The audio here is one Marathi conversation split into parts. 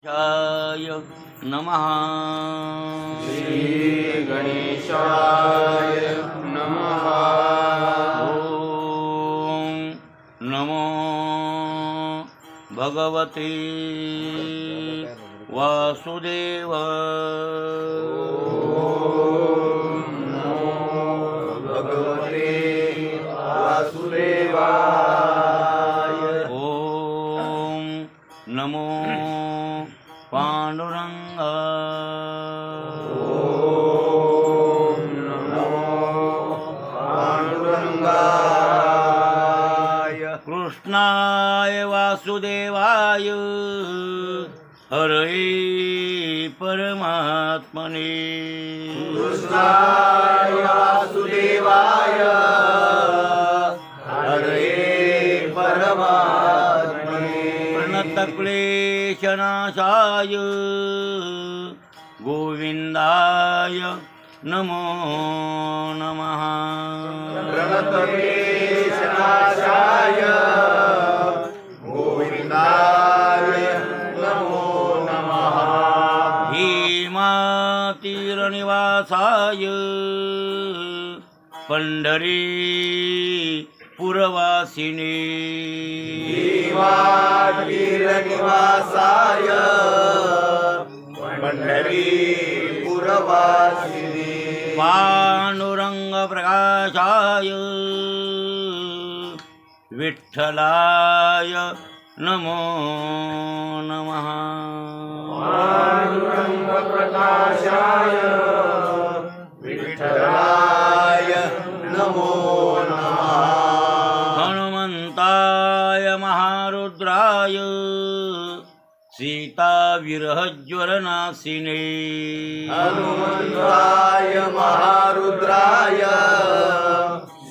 गणेशाय नमः। श्री गणेशाय नमः। ओम नमो भगवते वासुदेव। ओम नमो भगवते वासुदेवाय। ओम नमो पांडुरंगाय। ओम नमो पांडुरंगाय। कृष्णाय वासुदेवाय हरे परमात्मने। कृष्णाय वासुदेवाय हरे परमात्मने। प्रणतक्लेशनाशाय गोविन्दाय नमो नमः। प्रणतक्लेशनाशाय गोविन्दाय नमो नमः। भीमातीरनिवासाय पंढरीपुरवासिने। भीमातीरनिवासाय पंढरीपुरवासिने। पांडुरंगप्रकाशाय विठ्ठलाय नमो नमः। पांडुरंगप्रकाशाय विठ्ठलाय नमो नमः। हनुमन्ताय महारुद्राय सीताविरहज्वरनाशिने। हनुमन्ताय महारुद्राय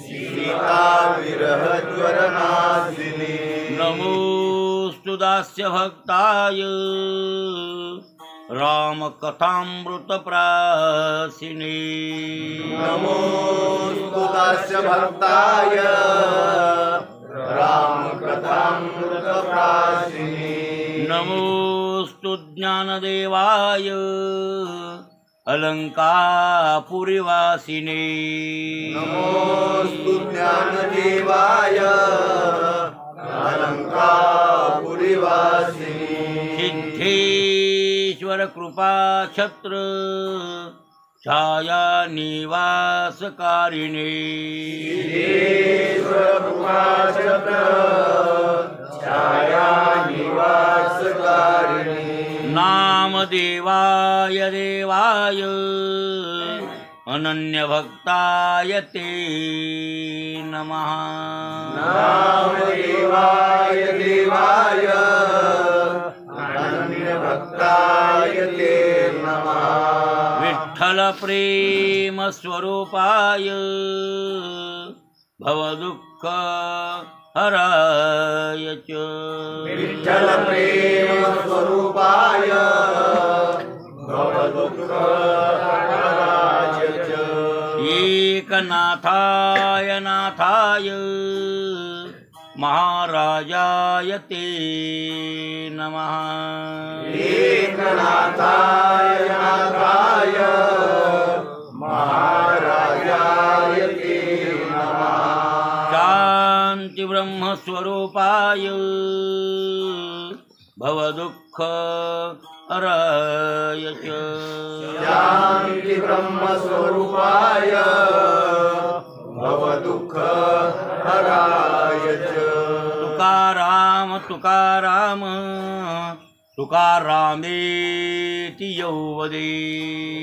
सीताविरहज्वरनाशिने। नमोस्तु दास्यभक्ताय रामकथामृतप्रासिने। नमोस्तु दास्यभक्ताय रामकथामृतप्रासिने। नमोस्तु ज्ञानदेवाय अलङ्कापुरीवासिने। नमोस्तु ज्ञानदेवाय अलङ्कापुरीवासिने। सिद्धेश्वर कृपाछत्र छाया निवासकारिणे। सिद्धेश्वर कृपाछत्र छाया निवासकारिणे। नामदेवाय देवाय अनन्यभक्ताय ते नमः। नामदेवाय देवाय अनन्यभक्ताय ते नमः। विठ्ठल प्रेम स्वरूपाय भवदुःख हराय च। विठ्ठल प्रेम स्वरूपाय भवदुःखहराय च। एकनाथाय नाथाय महाराजाय ते नमः। एकनाथाय नाथाय महाराजाय ते नमः। शान्ति ब्रह्म स्वरूपाय भवदुःख हराय च। शान्ति ब्रह्म स्वरूपाय भवदुःखहराय च। तुकाराम तुकाराम तुकारामेति यो वदे।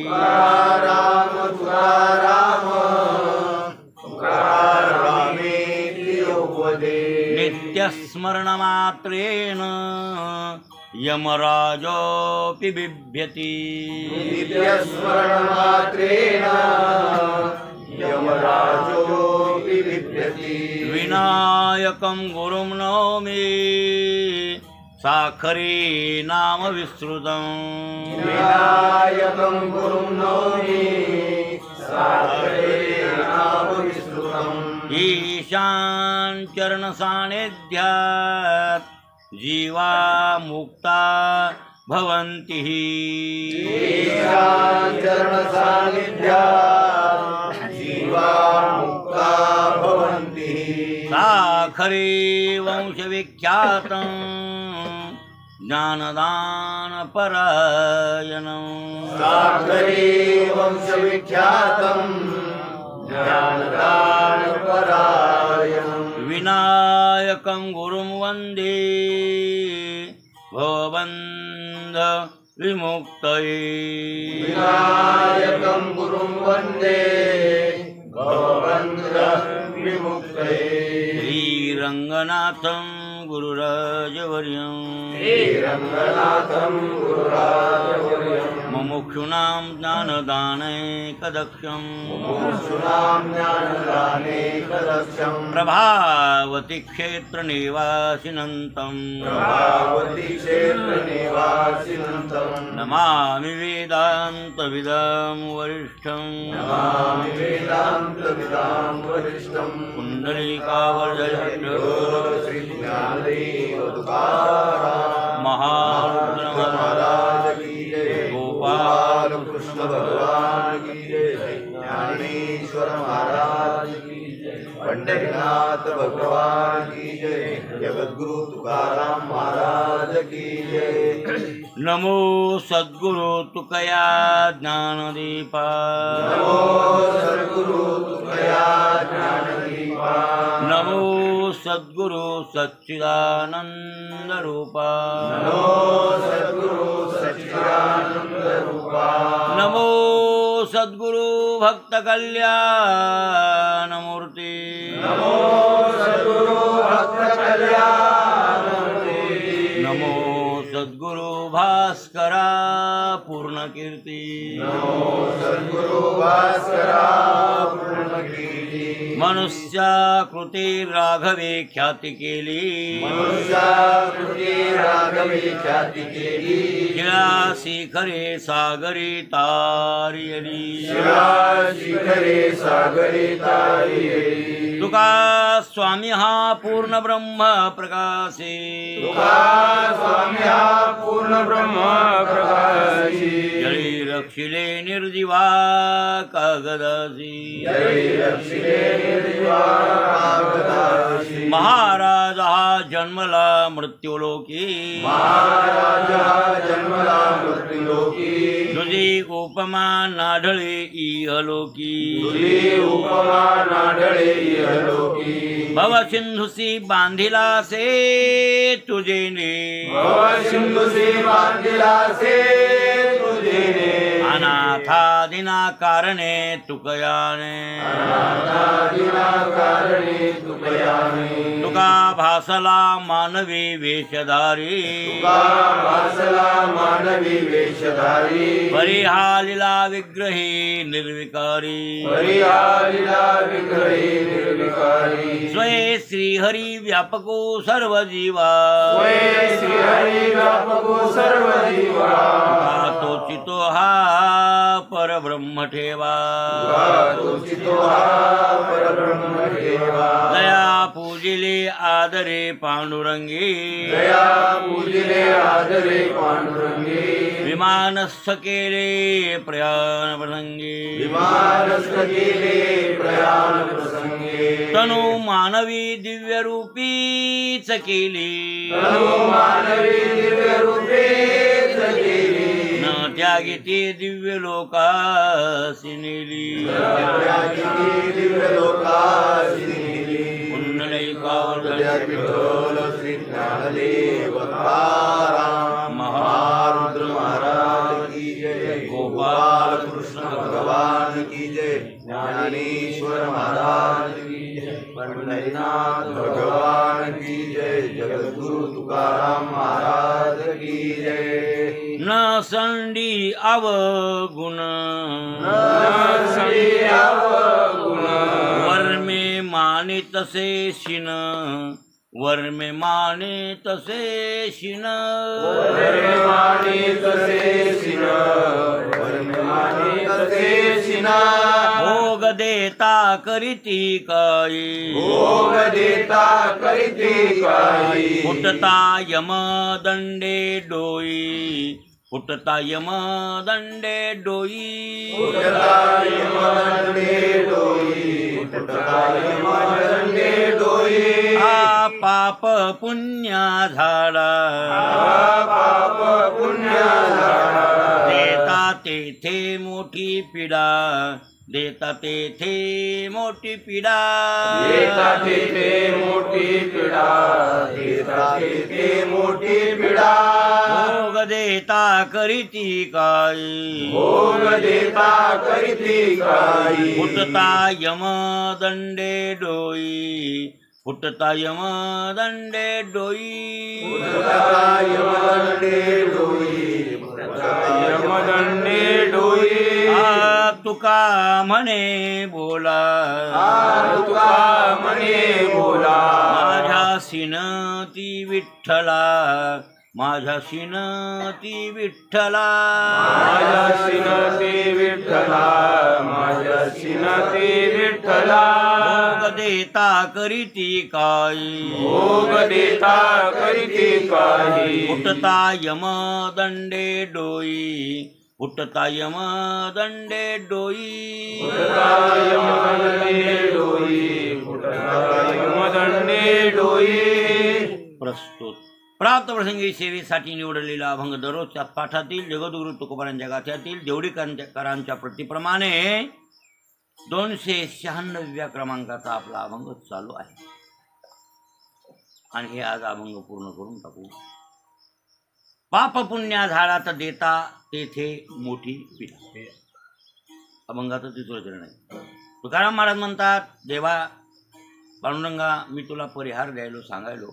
तुकाराम तुकाराम तुकारामेति यो वदे। नित्यस्मरणमात्रेण यमराजोऽपि बिभ्यति। नित्यस्मरणमात्रेण यमराजोऽपि बिभ्यति। विनायकं गुरुं नौमि साखरे नाम विश्रुतम्। विनायकं गुरुं नौमि साखरे नाम विश्रुतम्। ईशान चरण सानिध्यात् जीवा मुक्ता भवन्ति ईशान चरण सान्निध्यात् जीवा मुक्ता भवन्ति साखरे वंशविख्यातं ज्ञानदानपरायणं साखरे वंशविख्यातं ज्ञानदानपरायणं विनायकं गुरुं वन्दे भवबन्ध विमुक्तये विनायकं गुरुं वन्दे भवबन्ध विमुक्तये श्रीरङ्गनाथं गुरुराजवर्यं श्रीरङ्गनाथं गुरुराजवर्यं मुमुक्षूणां ज्ञानदानैकदक्षं मुमुक्षूणां ज्ञानदानैकदक्षं प्रभावती क्षेत्रनिवासिनं प्रभावती क्षेत्रनिवासिनं नमामि वेदान्तविदां वरिष्ठं नमामि वेदान्तविदां वरिष्ठं कुण्डलिकावर्धयन् श्रीज्ञानदेव तुकाराम महाराज की जय गोपाल कृष्ण भगवान की जय ज्ञानेश्वर महाराज की जय पंढरीनाथ भगवान की जय जगद्गुरु तुकाराम महाराज की जय नमो सद्गुरु तुकया ज्ञानदीपा नमो सद्गुरु तुकया ज्ञानदीपा नमो सद्गुरु सच्चिदानंद रूपा नमो सद्गुरु सच्चिदानंद रूपा नमो सद्गुरु भक्त कल्याण मूर्ति नमो सद्गुरु भक्त कल्याण मूर्ति नमो सद्गुरु भास्करा पूर्ण कीर्ति नमो सद्गुरु भास्करा पूर्ण कीर्ती मनुष्याकृती राघवे ख्याती केली मनुष्याकृती राघवे ख्याती केली शिळा शिखरे सागरी तारियली शिळा शिखरे सागरी तारियली तुका स्वामी हा पूर्ण ब्रह्म प्रकाशी तुका स्वामी हा पूर्ण ब्रह्म प्रकाशी जळी रक्षिले निर्जीवा कागदासी जळी रक्षिले निर्जीवा कागदासी महाराज हा जन्मला मृत्यूलोकी महाराज हा जन्मला मृत्यूलोकी तुझी उपमा नाढळे इहलोकी तुझी उपमा नाढळे इहलोकी भव सिंधुसी बांधिला से तुझेने भव सिंधुसी बांधिला से तुझेने अनाथादिना कारणे तुकयाने अनाथादिना कारणे तुकयाने तुका भासला मानवी वेशधारी तुका भासला मानवी वेशधारी परिहालिला विग्रही निर्विकारी परिहालिला विग्रही निर्विकारी स्वये श्रीहरी व्यापको सर्व जीवा स्वये श्रीहरी व्यापको सर्व जीवा तोचितो हा परब्रह्म ठेवा तोचितो हा परब्रह्म ठेवा दया पूजिले आदरे पांडुरंगी दया पूजिले आदरे पांडुरंगी विमानस्थ केले प्रयाण प्रसंगी विमानस्थ केले प्रयाण प्रसंगे तनु मानवी दिव्य रूपीच केली तनु मानवी दिव्य रूपेच केली न त्यागिती दिव्य लोकासी नेली दिव्य लोकासी नेली कुंडलिकावर्धन विठ्ठल श्री ज्ञानदेव तुकाराम महारुद्र महाराज की जय गोपाल कृष्ण भगवान की जय ज्ञानेश्वर महाराज की जय पंढरीनाथ भगवान की जय जगद्गुरु तुकाराम महाराज की जय न संडी अवगुण वर में माने तसे शिन वर में माने तसे शिन भोग देता करीती काही भोग देता करीती काही फुटता यम दंडे डोई फुटता यम दंडे डोई फुटता यमदंडे डोई फुटता यमदंडे डोई हा पाप पुण्य झाला पाप पुण्य झाला देता तेथे मोठी पीडा देता तेथे मोठी पीडा देता तेथे मोठी पीडा देता तेथे मोठी पीडा भोग देता करीती काही भोग देता करीती काही फुटता यम दंडे डोई फुटता यम दंडे डोई फुटता यमदंडे डोई फुटता यमदंडे डोई तुका म्हणे बोला तुका म्हणे बोला माझ्या सिनती विठ्ठला माझ्या सिनती विठ्ठला माझ्या सिनती विठ्ठला माझ्या सिनती विठ्ठला भोग देता करीती काही भोग देता करीती काही फुटता यम दंडे डोई फुटता यम दंडे डोई फुटता यमदंडे डोई फुटता यमदंडे डोई प्रस्तुत प्राप्त प्रसंगी सेवेसाठी निवडलेला अभंग दररोजच्या पाठातील जगद्गुरु तुकोबारांच्या गाथ्यातील देवडीकरांच्या प्रतीप्रमाणे 296व्या क्रमांकाचा आपला अभंग चालू आहे आणि हे आज अभंग पूर्ण करून टाकू. पाप पुण्या झाडात देता तेथे मोठी पीडा. अभंगाचं तिसरं नाही. तुकाराम महाराज म्हणतात, देवा पांडुरंगा मी तुला परिहार द्यायलो सांगायलो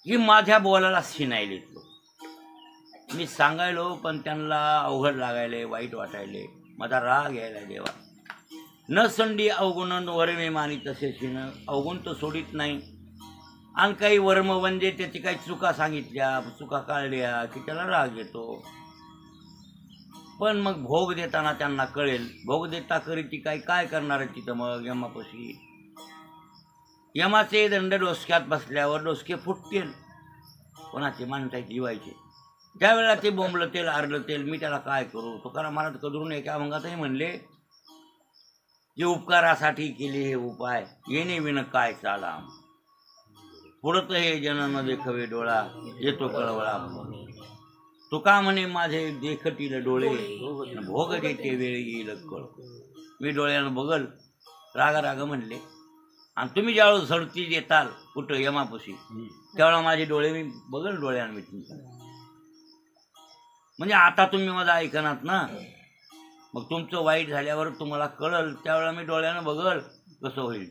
की माझ्या बोलाला शिनायले मी सांगायलो पण त्यांना अवघड लागायले वाईट वाटायले माझा राग यायला देवा. न संडी अवगुण वरमे मानी तसे शिन अवगुण तर सोडित नाही आणि काही वर्म म्हणजे त्याची काही चुका सांगितल्या चुका काढल्या की त्याला राग येतो. पण मग भोग देताना त्यांना कळेल भोग देता करीती काय करणार आहे तिथं मग यमापाशी. यमाचे दंड डोसक्यात बसल्यावर डोसके फुटतील कोणाचे माणसाचे जीवायचे. त्यावेळेला ते बोंबलतेल आरडतेल मी त्याला काय करू. तुकाराम महाराज कदरून एका अभंगातही म्हणले जे उपकारासाठी केले हे उपाय येणे विण काय चाला पुढत हे जन न देखवे डोळा येतो कळवळा. तुका म्हणे माझे देखतील डोळे भोग देते वेळ येईल कळ. मी डोळ्यानं बघल राग म्हणले आणि तुम्ही ज्यावेळेस झडती देताल कुठं यमापाशी त्यावेळेला माझे डोळे मी बघल डोळ्यानं मी तुमच्या. म्हणजे आता तुम्ही माझं ऐकनात ना मग तुमचं वाईट झाल्यावर तुम्हाला कळल त्यावेळेला मी डोळ्यानं बघल कसं होईल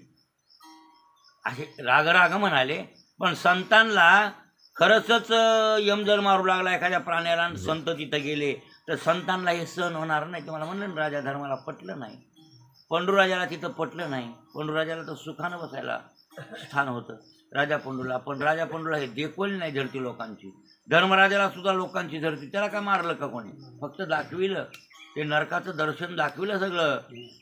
असे राग म्हणाले. पण संतांना खरंच यम जर मारू लागला एखाद्या प्राण्याला संत तिथं गेले तर संतांना हे सहन होणार नाही. तुम्हाला म्हणलं ना राजा धर्माला पटलं नाही. पंडूराजाला तिथं पटलं नाही. पंडूराजाला तर सुखानं बसायला स्थान होतं राजा पंडूला. पण राजा पंडूला हे देखवली नाही धरती लोकांची. धर्मराजाला सुद्धा लोकांची धरती त्याला काय मारलं का कोणी फक्त दाखविलं ते नरकाचं दर्शन दाखविलं सगळं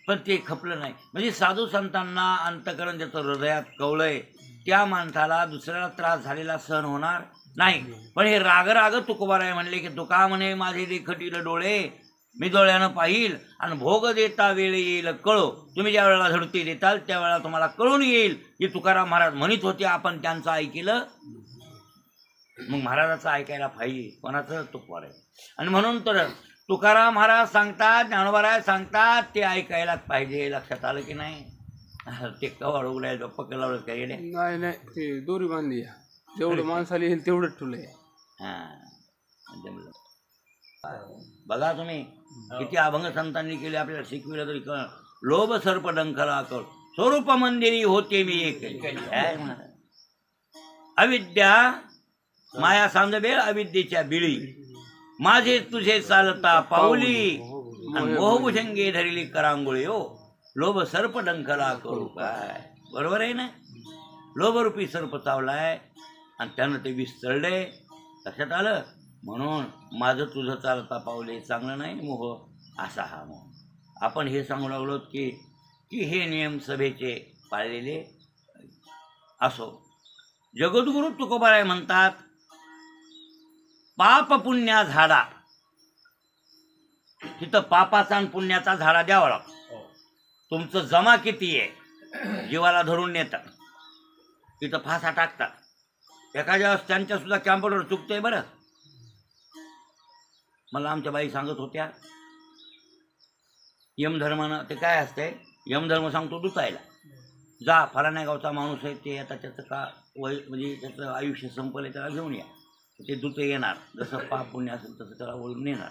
पण ते खपलं नाही. म्हणजे साधू संतांना अंतकरण ज्याचं हृदयात कवळंय त्या माणसाला दुसऱ्याला त्रास झालेला सहन होणार नाही. पण हे राग तुकोबाराय म्हणले की तुका म्हणे माझे देखटील डोळे मी डोळ्यानं पाहिल आणि भोग देता वेळ येईल कळो. तुम्ही ज्या वेळेला झडती देताल त्यावेळेला तुम्हाला कळून येईल की तुकाराम महाराज म्हणत होते आपण त्यांचं ऐकलं. मग महाराजाचं ऐकायला पाहिजे कोणाचं तुकोबाराय. आणि म्हणून तर तुकाराम महाराज सांगतात ज्ञानोबाराय सांगतात ते ऐकायलाच पाहिजे. लक्षात आलं की नाही. ते कवाड उघडायचं पकडलं काय नाही ते दोरी बांधली जेवढं माणसाला येईल तेवढं ठुलंय. बघा तुम्ही किती अभंग संतांनी केले आपल्याला शिकविलं तरी कळ. लोभ सर्प डंखला कळ स्वरूप मंदिरी होते मी एक अविद्या माया सांजबे अविद्येच्या बिळी माझे तुझे चालता पाऊली आणि मोहभुजंगे धरली करांगोळी हो लोभ सर्प डंखला करू काय. बरोबर आहे ना. लोभरूपी सर्प चावलाय आणि त्यानं ते विस्तळले. लक्षात आलं. म्हणून माझं तुझं चालता पावले चांगलं नाही मोह असा हा मोह. आपण हे सांगू लागलो की हे नियम सभेचे पाळलेले असो. जगद्गुरु तुकोबाराय म्हणतात पाप पुण्या झाडा, तिथं पापाचा आणि पुण्याचा झाडा द्यावा लागतो. तुमचं जमा किती आहे जीवाला धरून नेतात, तिथं फासा टाकतात. एखाद्या वेळेस त्यांच्या सुद्धा कॅम्प्युटर चुकतंय बरं. मला आमच्या बाई सांगत होत्या, यमधर्मानं ते काय असतंय, यमधर्म सांगतो दुतायला जा, फलाण्या गावचा माणूस आहे ते आता त्याचं का वय म्हणजे त्याचं आयुष्य संपलं, त्याला घेऊन या. ते दूत येणार, जसं पाप पुण्य असेल तसं त्याला वळून येणार.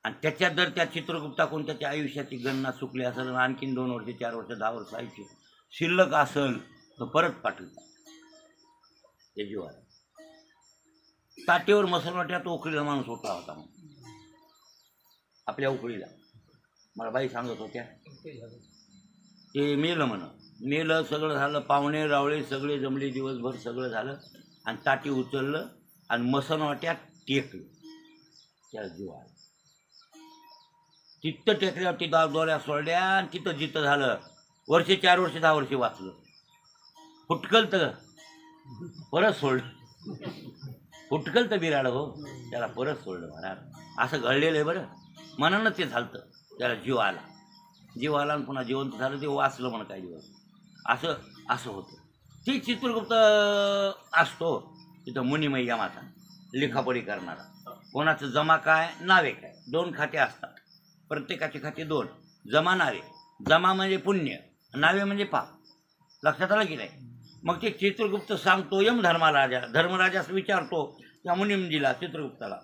आणि त्याच्यात जर त्या चित्रगुप्ताकडून त्याच्या आयुष्याची गणना चुकली असेल, आणखीन 2 वर्ष 4 वर्ष 10 वर्ष आयुष्य शिल्लक असेल तर परत पाठवतात ते जीवाला. ताटेवर मसलवाट्यात उकळीला माणूस उठला होता आपल्या उकळीला. मला बाई सांगत होत्या ते मेलं म्हण, मेलं सगळं झालं, पाहुणे रावळे सगळे जमले, दिवसभर सगळं झालं आणि ताटी उचललं आणि मसनवाट्यात टेकलं त्या जीवाला. तिथं टेकल्यावर ती दोऱ्या सोडल्या आणि तिथं जिथं झालं 4 वर्ष 10 वर्ष वाचलं. फुटकल तर परत सोडलं, फुटकल तर बिराड हो, त्याला परत सोडलं महाराज. असं घडलेलं आहे बरं. मनानं ते झालं, त्याला जीव आला आणि पुन्हा जिवंत झालं, ते वाचलं म्हणा काही दिवस. असं होतं. ती चित्रगुप्त असतो तिथं मुनिमय यमाचा लिखापडी करणारा. कोणाचं जमा काय नावे काय, 2 खाते असतात, प्रत्येकाचे खाते 2. जमा नावे, जमा म्हणजे पुण्य, नावे म्हणजे पाप. लक्षात आलं की नाही. मग ते चित्रगुप्त सांगतो धर्मराजास विचारतो त्या मुनिमजीला, चित्रगुप्ताला,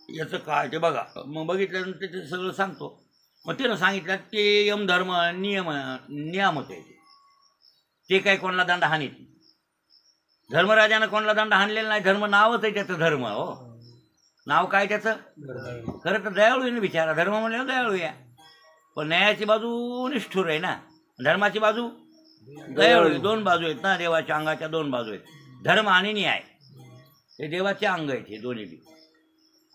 याचं काय ते बघा. मग बघितल्यानंतर ते सगळं सांगतो. मग त्यानं सांगितलं ते यमधर्म नियामक आहे, ते काय कोणाला दंड हानीत. धर्मराजानं कोणाला दंड हाणलेला नाही. धर्म नावच आहे त्याचं, धर्म हो, नाव काय त्याचं. खरं तर दयाळू आहे ना बिचारा, धर्म म्हणल्यावर दयाळू या. पण न्यायाची बाजू निष्ठुर आहे ना, धर्माची बाजू दयाळू आहे. 2 बाजू आहेत ना, देवाच्या अंगाच्या 2 बाजू आहेत, धर्म आणि न्याय. हे देवाचे अंग आहेत हे दोन्ही बी.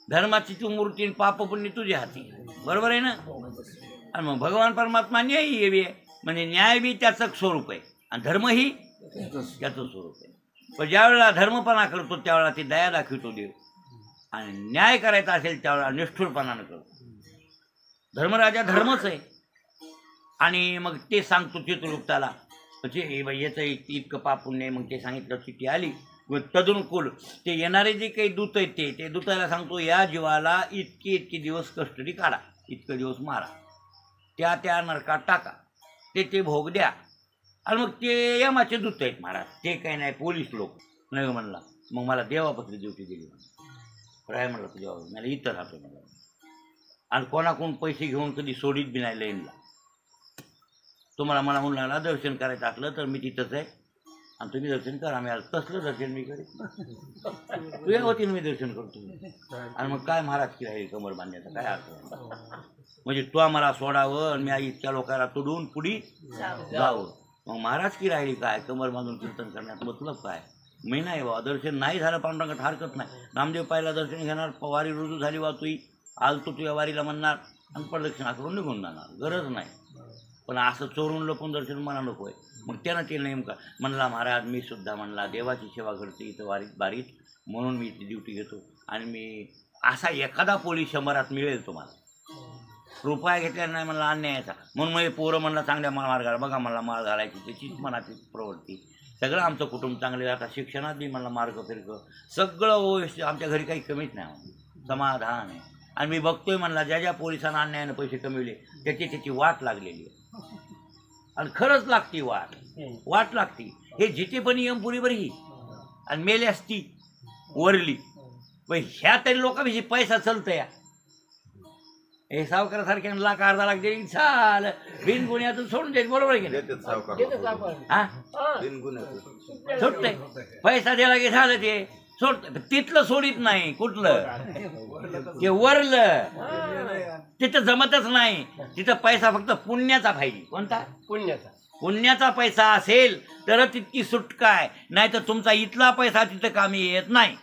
धर्माची तू मूर्ती, पाप पुण्य तुझ्या हाती, बरोबर आहे ना. आणि मग भगवान परमात्मा न्यायी बी आहे, म्हणजे न्याय बी त्याचं स्वरूप आहे आणि धर्मही त्याचं स्वरूप आहे. पण ज्यावेळेला धर्मपणा करतो त्यावेळेला ती दया दाखवतो देव, आणि न्याय करायचा असेल त्यावेळेला निष्ठुरपणानं करतो. धर्मराजा धर्मच आहे. आणि मग ते सांगतो चित्रगुप्ताला, याचं इतकं पाप पुण्य आहे. मग ते सांगितलं, चिठ्ठी आली. तदनुकूल ते येणारे जे काही दूत आहेत ते दूताला सांगतो, या जीवाला इतके दिवस कस्टडी काढा, इतके दिवस मारा, त्या नरकात टाका, ते भोग द्या. आणि मग ते यमाचे दूत आहेत महाराज, ते काही नाही पोलीस लोक नाही म्हणला. मग मला देवापत्री ड्युटी दिली. राय म्हणलं तुझ्या, मला इथं राहतो मला, आणि कोणाकडून पैसे घेऊन कधी सोडीत बी नाही लाईनला. तुम्हाला मला म्हणून लागला दर्शन करायचं असलं तर मी तिथंच आहे आणि तुम्ही दर्शन करा. मी आज तसलं दर्शन मी करेन, तुझ्या वतीनं मी दर्शन करतो. आणि मग काय महाराज की राहील कमर बांधण्याचा काय अर्थ, म्हणजे तू आम्हाला सोडावं आणि मी इतक्या लोकांना तुडून पुढी जावं. मग महाराज की राहिली काय, कमर बांधून कीर्तन करण्यात मतलब काय. मी नाही बाबा, दर्शन नाही झालं पांडुरंगात हरकत नाही. नामदेव पाहिला दर्शन घेणार, वारी रुजू झाली बा तुही, आज तू तुझ्या वारीला म्हणणार आणि प्रदक्षिणा करून निघून जाणार, गरज नाही. पण असं चोरून लपून दर्शन मला नको आहे. मग त्यानं ते नेमका म्हणला, महाराज मी सुद्धा म्हणला देवाची सेवा करते इथं बारीत म्हणून मी इथे ड्युटी घेतो. आणि मी असा एखादा पोलीस 100 मिळेल तुम्हाला, रुपया घेतलेला नाही म्हणला अन्यायाचा. म्हणून मग पोरं म्हणला चांगल्या मार्गाला बघा, मला माळ घालायची त्याचीच मनाची प्रवृत्ती. सगळं आमचं कुटुंब चांगले राहतात, शिक्षणात बी मला मार्ग फिरकं सगळं आमच्या घरी काही कमीच नाही, समाधान आहे. आणि मी बघतोय म्हणला ज्या पोलिसांना अन्यायानं पैसे कमवले त्याची वाट लागलेली आहे. आणि खरंच लागती वाट लागती. हे जिथे पण यमपुरी बरी आणि मेले असती वरली, पण ह्या तरी लोकांविषयी पैसा चालतं या. हे सावकारासारख्या लाख अर्धा लाख दे चाल बिनगुन्ह्यातून सोडून द्यायचं, बरोबर आहे की सुटतंय. पैसा द्यायला की झालं ते सोड, तिथलं सोडित नाही. कुठलं ते वरलं तिथं जमतच नाही. तिथं पैसा फक्त पुण्याचा पाहिजे. कोणता पुण्याचा पैसा असेल तर तितकी सुटका आहे, नाही तर तुमचा इथला पैसा तिथं कामी येत नाही.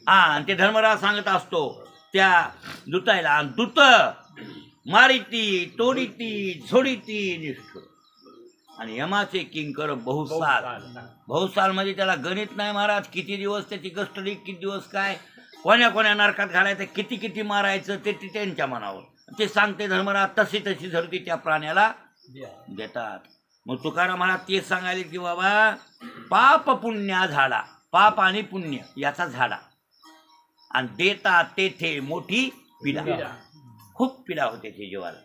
आणि ते धर्मराज सांगत असतो त्या दूतायला, आणि दूत मारिती तोडीती झोडीती निष्ठुर. आणि यमाचे किंकर बहुसाल. बहुसाल म्हणजे त्याला गणित नाही महाराज. किती दिवस त्याची कस्टडी, किती दिवस काय, कोण्या कोण्या नरकात घालायचं, किती किती मारायचं ते त्यांच्या मनावर. ते सांगते धर्मराज. तशी तशी धरती त्या प्राण्याला देतात. मग तुकाराम महाराज तेच सांगायले की बाबा पाप पुण्या झाडा, पाप आणि पुण्य याचा झाडा, आणि देता तेथे मोठी पीडा. खूप पीडा होते ते जीवाला.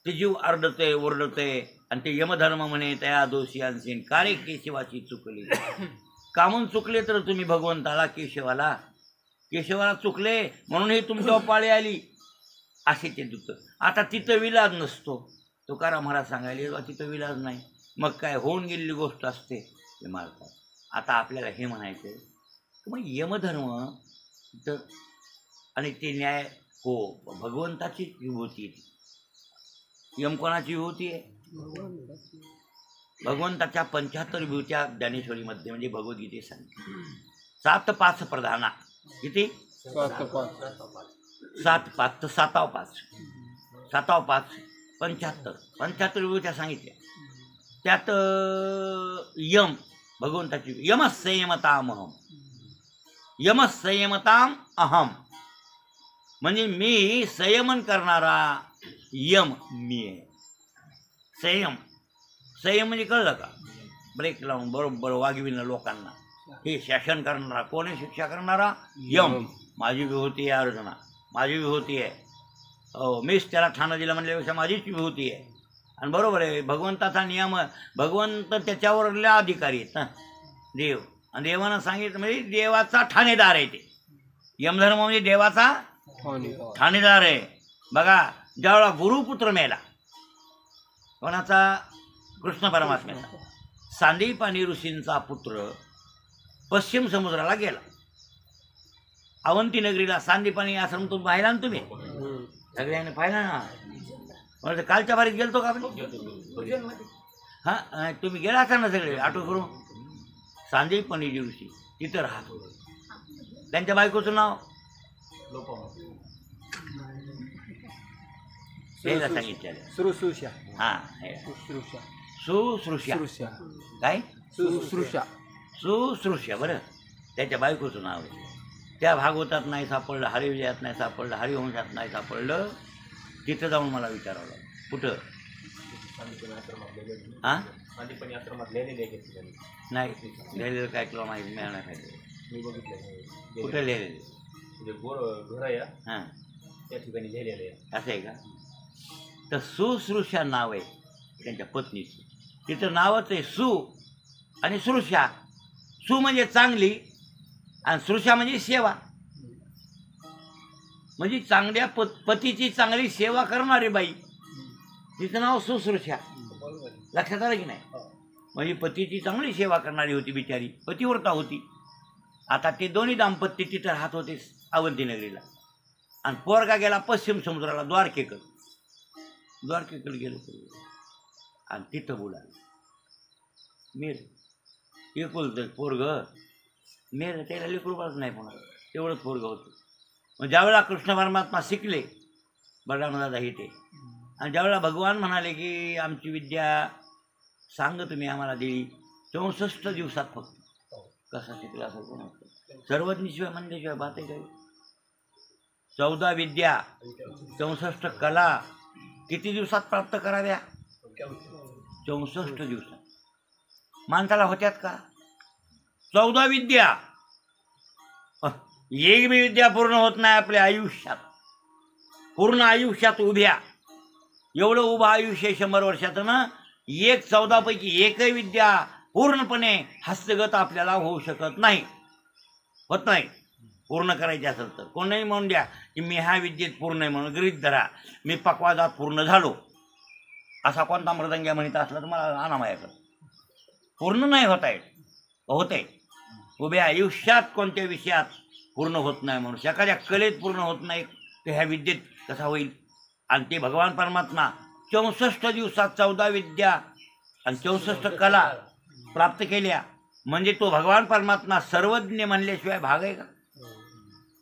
ते जीव आरडते ओरडते आणि ते यमधर्म म्हणे तया दोषी आणसीन कारे केशवाची चुकली. कामून चुकले तर तुम्ही भगवंताला केशवाला चुकले म्हणून ही तुमच्यावर पाळी आली असे ते दूत. आता तिथं विलाज नसतो. तुकाराम महाराज सांगायले तिथं विलाज नाही. मग काय होऊन गेलेली गोष्ट असते ते मारतात. आता आपल्याला हे म्हणायचं की मग यमधर्म तर आणि ते न्याय हो भगवंताची विभूती. यम कोणाची विभूती आहे? भगवंताच्या 75 विभूत्या ज्ञानेश्वरीमध्ये म्हणजे भगवद्गीतेत सांगितले. 7-5 प्रधाना. किती? 7-5 7-5 7-5 75 विभूत्या सांगितल्या. त्यात यम भगवंताची यमसंयमताम अहम म्हणजे मी संयमन करणारा यम मी आहे. संयम म्हणजे कळलं का? ब्रेक लावून बरोबर वागविणं लोकांना. हे शासन करणारा कोण आहे? शिक्षा करणारा यम. माझी विभूती आहे अर्जुना, माझी विभूती आहे. हो मीच त्याला ठाणं दिलं म्हणल्यापेक्षा माझीच विभूती आहे. आणि बरोबर आहे भगवंताचा नियम. भगवंत त्याच्यावरल्या अधिकारी आहेत ना देव. आणि देवानं सांगितलं म्हणजे देवाचा ठाणेदार आहे ते. यमधर्म म्हणजे देवाचा ठाणेदार आहे. बघा ज्यावेळा गुरुपुत्र मेला कोणाचा? कृष्ण परमात्म्याचा. सांदीपानी ऋषींचा पुत्र पश्चिम समुद्राला गेला. अवंती नगरीला सांदीपानी आश्रम तुम्ही पाहिला ना? तुम्ही सगळ्यांनी पाहिला ना? म्हणजे कालच्या बारीत गेलतो का आपण? हां तुम्ही गेला असाल ना सगळे आठवण करून. सांदीपानी ऋषी तिथं राहत होते. त्यांच्या बायकोचं नाव हेला सांगितलेलं सुश्रुषा. हां सुश्रुषा. काय? सुश्रुषा. बरं त्याच्या बायकोचं नाव आहे. त्या भागवतात नाही सापडलं, हरिविजयात नाही सापडलं, हरिवंशात नाही सापडलं. तिथं जाऊन मला विचारावं लागलं कुठं? हां नाही लिहिलेलं काय तुला माहिती मिळणार नाही. कुठं लिहिलेलं? हां त्या ठिकाणी लिहिलेलं आहे. असं आहे का? तर सुश्रुषा नाव आहे त्यांच्या पत्नीचं. तिचं नावच आहे सु आणि श्रुषा. सु म्हणजे चांगली आणि श्रुषा म्हणजे सेवा. म्हणजे चांगल्या पतीची चांगली सेवा करणारी बाई. तिचं नाव सुश्रुषा. लक्षात आलं की नाही? म्हणजे पतीची चांगली सेवा करणारी होती बिचारी, पतिव्रता होती. आता ते दोन्ही दाम्पत्य तिथं राहत होते अवंती नगरीला. आणि पोरगा गेला पश्चिम समुद्राला द्वारकेकडे गेलो आणि तिथं बोलायला मेर एकुलतं पोरग मेर. त्याला लेकरूबाच नाही पुन्हा तेवढंच पोरग होतं. मग ज्यावेळेला कृष्ण परमात्मा शिकले बलरामदादा हे ते, आणि ज्यावेळेला भगवान म्हणाले की आमची विद्या सांग तुम्ही आम्हाला दिली 64 दिवसात फक्त. कसा शिकला असं कोण असतं? सर्वज्ञशिवाय म्हणल्याशिवाय बात आहे काही. 14 विद्या 64 कला किती दिवसात प्राप्त कराव्या? 64 दिवसात. माणसाला होत्यात का 14 विद्या? एक बी विद्या पूर्ण होत नाही आपल्या आयुष्यात. पूर्ण आयुष्यात उभ्या एवढं उभं आयुष्य 100 वर्षाचं ना. 14 पैकी एकही विद्या पूर्णपणे हस्तगत आपल्याला होऊ शकत नाही. होत नाही. पूर्ण करायचे असेल तर कोणीही म्हणून द्या की मी ह्या विद्येत पूर्ण आहे म्हणून गृहीत धरा. मी पक्वादात पूर्ण झालो असा कोणता मृदंग्या म्हणत असला तर मला आणा माझ्याकडं. पूर्ण नाही होत आहे. होते उभ्या आयुष्यात कोणत्या विषयात पूर्ण होत नाही म्हणून एखाद्या कलेत पूर्ण होत नाही तर ह्या विद्येत कसा होईल? आणि ते भगवान परमात्मा 64 दिवसात 14 विद्या आणि 64 कला प्राप्त केल्या. म्हणजे तो भगवान परमात्मा सर्वज्ञ म्हणल्याशिवाय भाग आहे का?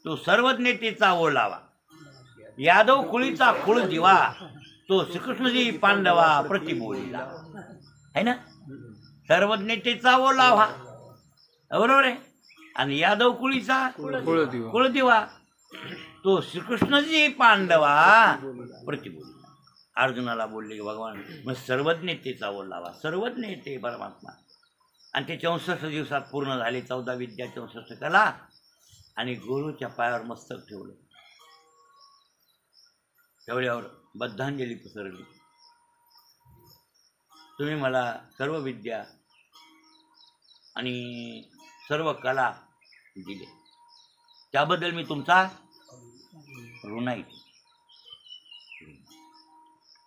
तो सर्वज्ञतेचा ओलावा यादव कुळीचा कुळ दिवा तो श्रीकृष्णजी पांडवा प्रतिबोलीला आहे ना. सर्वज्ञतेचा ओलावा, बरोबर आहे. आणि यादव कुळीचा कुळदिवा. कुळदिवा तो श्रीकृष्णजी पांडवा प्रतिबोध अर्जुनाला बोलले की भगवान मग सर्वज्ञतेचा ओलावा, सर्वज्ञ ते परमात्मा. आणि ते 64 दिवसात पूर्ण झाले. 14 विद्या 64 कला. आणि गुरुच्या पायावर मस्तक ठेवलं. तेवढ्यावर बद्धांजली पसरली. तुम्ही मला सर्व विद्या आणि सर्व कला दिले, त्याबद्दल मी तुमचा ऋण आहे.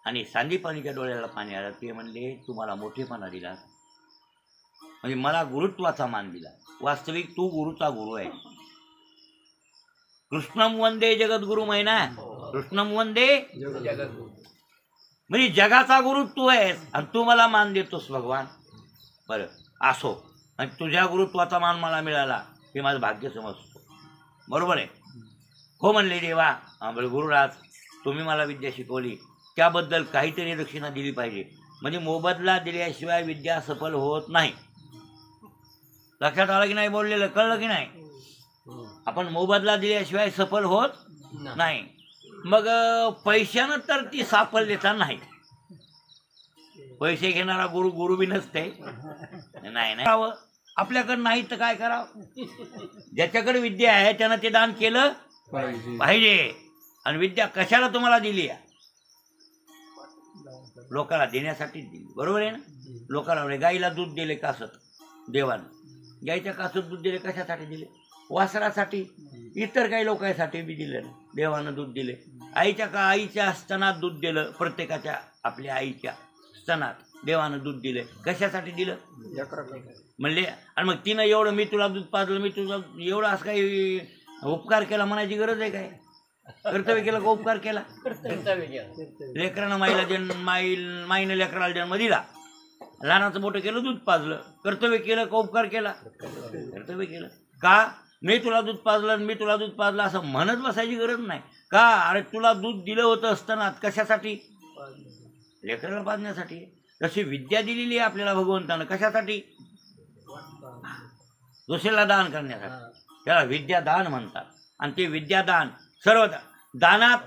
आणि सांदीपानीच्या डोळ्याला पाणी आलं. ते म्हणले तुम्हाला मोठेपणा दिला, म्हणजे मला गुरुत्वाचा मान दिला. वास्तविक तू गुरुचा गुरु आहे. कृष्णम वंदे जगद्गुरु महिना, कृष्णम वंदे म्हणजे जगाचा गुरु तू आहेस आणि तू मला मान देतोस भगवान. बरं असो, आणि तुझ्या गुरुत्वाचा मान मला मिळाला हे माझं भाग्य समजतो. बरोबर आहे. हो म्हणले देवा. बरं गुरुराज, तुम्ही मला विद्या शिकवली, त्याबद्दल काहीतरी दक्षिणा दिली पाहिजे. म्हणजे मोबदला दिल्याशिवाय विद्या सफल होत नाही. लक्षात आलं की नाही? बोललेलं कळलं की नाही? आपण मोबदला दिल्याशिवाय सफल होत नाही. मग पैशानं तर ती साफल्यता नाही. पैसे घेणारा गुरु गुरु बी नसते. नाही नाही आपल्याकडे नाही तर काय करावं? ज्याच्याकडे विद्या आहे त्यानं ते दान केलं पाहिजे. आणि विद्या कशाला तुम्हाला दिली? लोकांना देण्यासाठीच दिली. बरोबर आहे ना? लोकांना गाईला दूध दिले कासत देवानं. गाईच्या कासत दूध दिले कशासाठी दिले? वासरासाठी. इतर काही लोकांसाठी बी दिले ना देवानं दूध दिले. आईच्या स्तनात दूध दिलं. प्रत्येकाच्या आपल्या आईच्या स्तनात देवानं दूध दिले. कशासाठी दिलं म्हणले? आणि मग तिनं एवढं मी तुला दूध पाजलं, मी तुझा एवढं असं काही उपकार केला म्हणायची गरज आहे काय? कर्तव्य केलं का उपकार केला? लेकरानं माईनं लेकराला जन्म दिला, लहानाचं मोठं केलं, दूध पाजलं. कर्तव्य केलं का उपकार केला? कर्तव्य केलं. का? मी तुला दूध पाजलं, मी तुला दूध पाजलं असं म्हणत बसायची गरज नाही. का? अरे तुला दूध दिलं होतं असताना कशासाठी? लेकराला पाजण्यासाठी. तशी विद्या दिलेली आहे आपल्याला भगवंतानं कशासाठी? दुसऱ्याला दान करण्यासाठी. त्याला विद्यादान म्हणतात. आणि ते विद्यादान सर्व दानात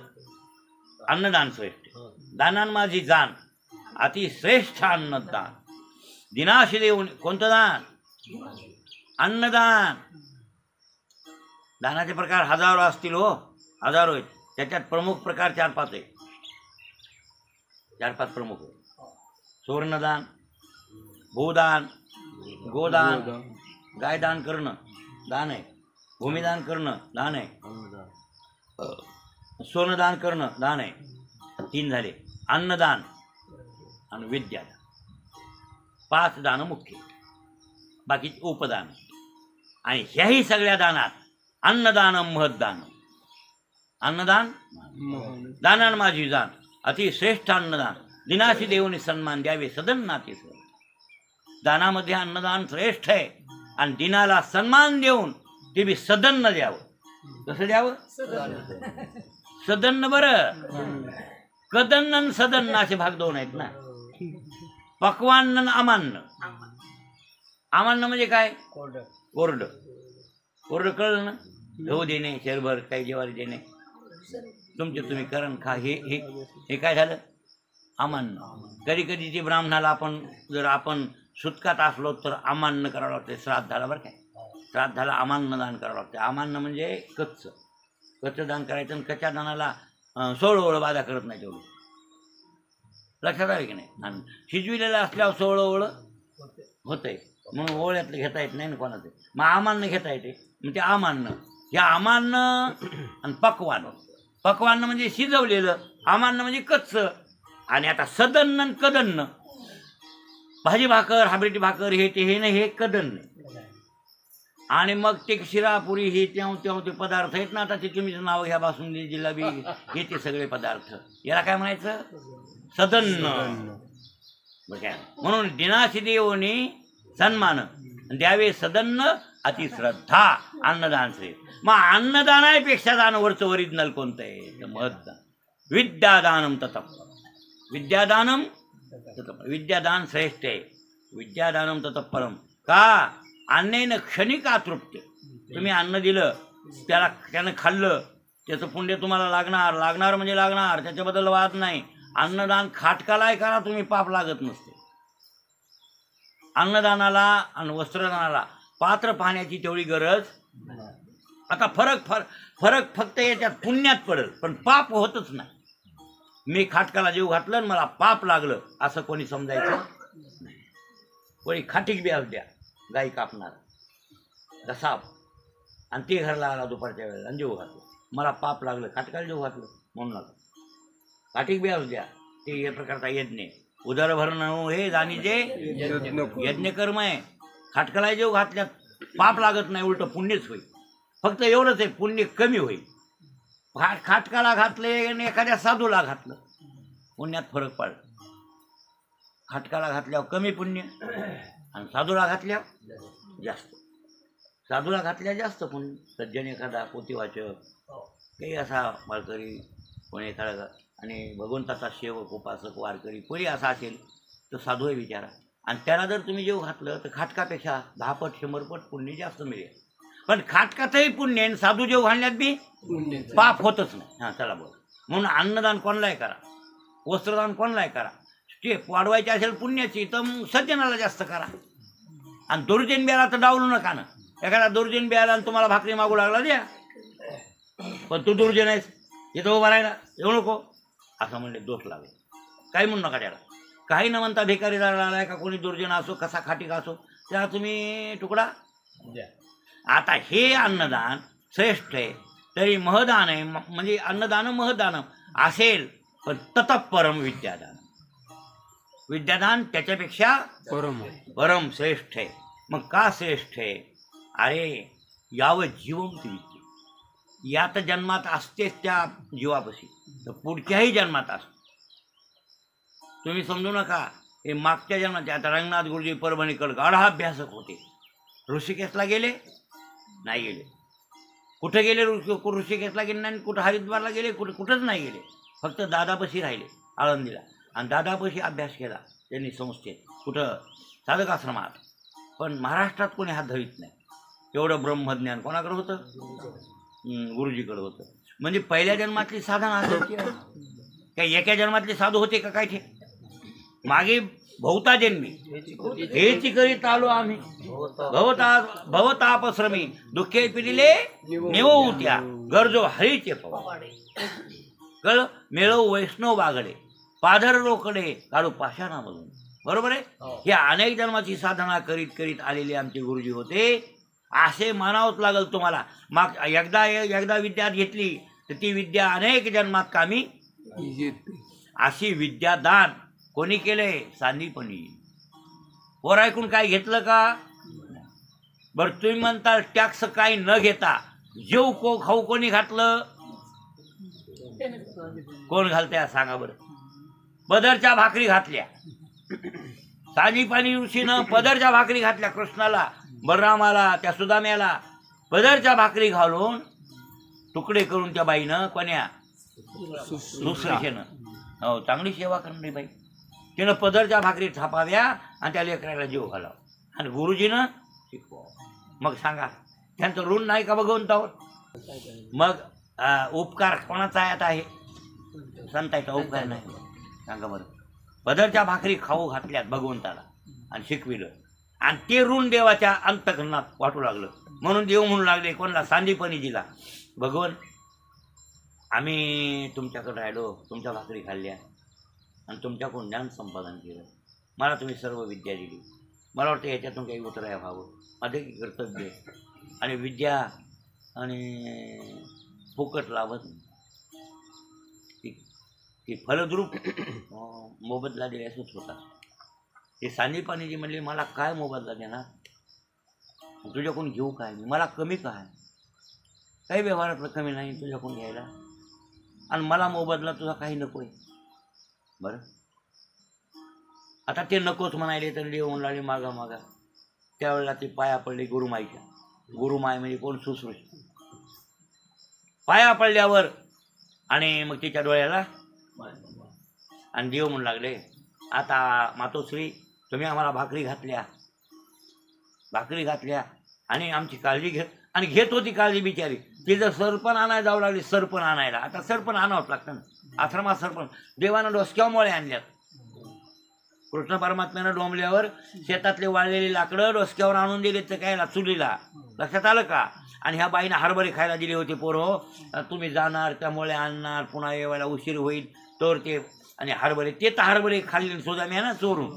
अन्नदान श्रेष्ठ. दानान माझी जाण अतिश्रेष्ठ अन्नदान. दिनाशी देऊन कोणतं दान? अन्नदान. दानाचे प्रकार हजारो असतील. हो हजारो आहेत. त्याच्यात प्रमुख प्रकार 4-5 आहे. 4-5 प्रमुख आहे. सुवर्णदान, भूदान, गोदान, गायदान करणं दान आहे. भूमिदान करणं दान आहे. सोनदान करणं दान आहे. 3 झाले. अन्नदान आणि विद्यादान. 5 दान मुख्य, बाकी उपदान. आणि ह्याही सगळ्या दानात अन्नदान महदान. अन्नदान दानान माझी जाण अतिश्रेष्ठ अन्नदान. दिनाशी देऊनी सन्मान द्यावे सदन नाते. दानामध्ये अन्नदान श्रेष्ठ आहे. आणि दिनाला सन्मान देऊन ते बी सदन्न द्यावं. कसं द्यावं? सदन्न. बरं कदन्न सदन्न असे भाग 2 आहेत ना. पक्वान्न अमान्न. अमान्न म्हणजे काय? कोरडं. कोरडं कळलं ना? गहू देणे, शेरभर काही ज्वारी देणे, तुमचे तुम्ही करण खा. हे काय झालं? अमान्न. कधी कधी ते ब्राह्मणाला जर आपण सुटकात असलो तर अमान्न करावं लागतं. श्राद्धाला बरं काय, श्राद्धाला अमान्न दान करावं लागतं. अमान्न म्हणजे कच्चं दान करायचं. आणि कच्च्या दानाला 16 ओळ बाधा करत नाही तेवढं. लक्षात आलं की नाही? आणि शिजविलेलं असल्यावर 16 ओळ होतंय. म्हणून ओळ्यातलं घेता येत नाही ना कोणाचं. मग अमान्न घेता येते. मग ते अमान्न. या अमान्न आणि पक्वान्न म्हणजे शिजवलेलं. अमान्न म्हणजे कच्चं. आणि आता सदन्न आणि कदन्न. भाजी भाकर, हाबरेटी भाकर, हे नाही, हे कदन्न. आणि मग ते शिरापुरी हे तेव्हा ते पदार्थ आहेत ना. आता ते तुम्ही नाव घ्या, बासुंदी, जिलेबी, हे ते सगळे पदार्थ. याला काय म्हणायचं? सदन्न. म्हणून दिनाशी देवनी सन्मान द्यावे सदन्न अतिश्रद्धा. अन्नदान श्रेष्ठ. मग अन्नदानापेक्षा दानवरचं ओरिजिनल कोणतं आहे? तर महदान. विद्यादानम ततप. विद्यादानम ततप. विद्यादान श्रेष्ठ आहे. विद्यादानम तत्परम. का अन्नेन क्षणिक तृप्त. तुम्ही अन्न दिलं, त्यानं खाल्लं, त्याचं पुण्य तुम्हाला लागणार म्हणजे लागणार, त्याच्याबद्दल वाद नाही. अन्नदान खाटकालाय करा तुम्ही, पाप लागत नसते. अन्नदानाला आणि वस्त्रदानाला पात्र पाहण्याची तेवढी गरज. आता फरक फक्त याच्यात पुण्यात पडेल, पण पाप होतच नाही. मी खाटकाला जीव घातलं आणि मला पाप लागलं असं कोणी समजायचं नाही. कोणी खाटीक बी द्या, गाई कापणार साप, आणि ते घरला आला दुपारच्या वेळेला आणि जीव घातलं, मला पाप लागलं, खाटकाला जीव घातलं म्हणून नका. खाटीक बी द्या, ते या प्रकारचा यज्ञ. उदर भरणं हे जाणीचे यज्ञ कर्म आहे. खाटकाला जीव घातल्यात पाप लागत नाही, उलट पुण्यच होईल. फक्त एवढंच आहे, पुण्य कमी होईल. खाटकाला घातले आणि एखाद्या साधूला घातलं, पुण्यात फरक पडला. खाटकाला घातल्यावर कमी पुण्य आणि साधूला घातल्यावर जास्त. साधूला घातल्या जास्त पुण्य. सज्जन एखादा पोथीवाचक, काही असा माळकरी, कोणी एखादा आणि भगवंताचा सेवक, उपासक, वारकरी कोणी असा असेल तर साधू आहे विचारा. आणि त्याला जर तुम्ही जेव घातलं तर खाटकापेक्षा 10 पट 100 पट पुण्य जास्त मिळेल. पण खाटकातही पुण्य आणि साधू जेव घालण्यात बी पाप होतच नाही. हां चला बोल. म्हणून अन्नदान कोणालाही करा, वस्त्रदान कोणालाही करा. स्टेप वाढवायची असेल पुण्याची तर मग सज्जनाला जास्त करा. आणि दुर्जन बियाला तर डावलू नका ना. एखादा दुर्जन बियाला आणि तुम्हाला भाकरी मागू लागला द्या, पण तू दुर्जन आहेस इथं उभा राहिला येऊ नको असं म्हणले दोष लागेल. काही म्हणू नका त्याला. काही न म्हणता भिकारी लागलाय का कोणी दुर्जन असो, कसा खाटीक असो, त्याला तुम्ही तुकडा द्या. आता हे अन्नदान श्रेष्ठ आहे, तरी महदान आहे. म्हणजे अन्नदान महदान असेल, पण ततपरम विद्यादान. विद्यादान त्याच्यापेक्षा परम श्रेष्ठ आहे. मग का श्रेष्ठ आहे? अरे यावं जीवम ती विद्या. यात जन्मात असतेच त्या जीवापाशी, तर पुढच्याही जन्मात असते. तुम्ही समजू नका हे मागच्या जन्मात. आता रंगनाथ गुरुजी परभणीकर गाढा अभ्यासक होते. ऋषिकेशला गेले नाही गेले. कुठं गेले? ऋषिकेशला गेले नाही, कुठं हरिद्वारला गेले, कुठंच नाही गेले. फक्त दादापाशी राहिले आळंदीला, आणि दादापाशी अभ्यास केला त्यांनी संस्थेत, कुठं साधक आश्रमात. पण महाराष्ट्रात कोणी हात धरीत नाही. एवढं ब्रह्मज्ञान कोणाकडे होतं? गुरुजीकडे होतं. म्हणजे पहिल्या जन्मातली साधना असायची. काही एका जन्मातले साधू होते का? काय ते मागे बहुता जन्मी हेच करीत आलो आम्ही, भवतापश्रमी दुःखे पिढीले निवत्या गरजो हरीचे पवाडे. कळ मेळव वैष्णव बागडे पाधर रोकडे काढू पाषाणामधून. बरोबर आहे. हे अनेक जन्माची साधना करीत करीत आलेले आमचे गुरुजी होते, असे मानावंच लागल तुम्हाला. मग एकदा विद्या घेतली तर ती विद्या अनेक जन्मात कामी येते. अशी विद्यादान कोणी केले? सांदीपणी. पोर ऐकून काय घेतलं का? बरं तुम्ही म्हणता टॅक्स काही न घेता जेव खाऊ कोणी घातलं? कोण घालत्या सांगा बरं? पदरच्या भाकरी घातल्या. सांदीपणी ऋषीनं पदरच्या भाकरी घातल्या कृष्णाला, बलरामाला, त्या सुदाम्याला पदरच्या भाकरी घालून तुकडे करून त्या बाईनं कोण्या सुश्रेषेनं, हो चांगली सेवा करणारी बाई, तिनं पदरच्या भाकरी थापाव्या आणि त्या लेकराला जीव घालावा आणि गुरुजीनं शिकवावं. मग सांगा त्यांचं ऋण नाही का भगवंतावर? मग उपकार कोणाचा आहे? आता आहे संतांचा उपकार नाही. सांगा बरं. पदरच्या भाकरी खाऊ घातल्यात भगवंताला आणि शिकविलं, आणि ते ऋण देवाच्या अंतकरणात वाटू लागलं. म्हणून देव म्हणू लागले कोणाला? सांदीपनीजीला, भगवन आम्ही तुमच्याकडे राहिलो, तुमच्या भाकरी खाल्ल्या आणि तुमच्याकडून ज्ञान संपादन केलं. मला तुम्ही सर्व विद्या दिली. मला वाटतं याच्यातून काही उतराय व्हावं, माझे कर्तव्य आहे. आणि विद्या आणि फुकट लाभत नाही. ती फलद्रूप मोबदला द्यायचंच होता. ते सांदीपनीजी म्हणले मला काय मोबदला देणार? तुझ्याकडून घेऊ काय? मला कमी काय? काही व्यवहारातलं कमी नाही तुझ्याकडून घ्यायला, आणि मला मोबदला तुझा काही नको आहे. बरं आता ते नकोच म्हणायले तर देऊन लागले मागा मागा. त्यावेळेला ते पाया पडले गुरुमाईच्या. गुरुमाय म्हणजे कोण? सुश्रुषी. पाया पडल्यावर आणि मग तिच्या डोळ्याला आणि देव म्हणू लागले आता मातोश्री तुम्ही आम्हाला भाकरी घातल्या आणि आमची काळजी घेत होती काळजी बिचारी. ती जर सरपण आणायला जाऊ लागली, सरपण आणायला, आता सरपण आणावंच लागतं ना आश्रमात. सरपण देवानं डोसक्यामुळे आणल्यात. कृष्ण परमात्म्यानं डोंबल्यावर शेतातले वाळलेली लाकडं डोसक्यावर आणून दिले तर कायला चुलीला. लक्षात आलं का? आणि ह्या बाईनं हरभरे खायला दिले होते. पोरं तुम्ही जाणार, त्यामुळे आणणार, पुन्हा येवायला उशीर होईल तर ते. आणि हरभरे ते तर हरभरे खाल्ले सुद्धा मी ना चोरून.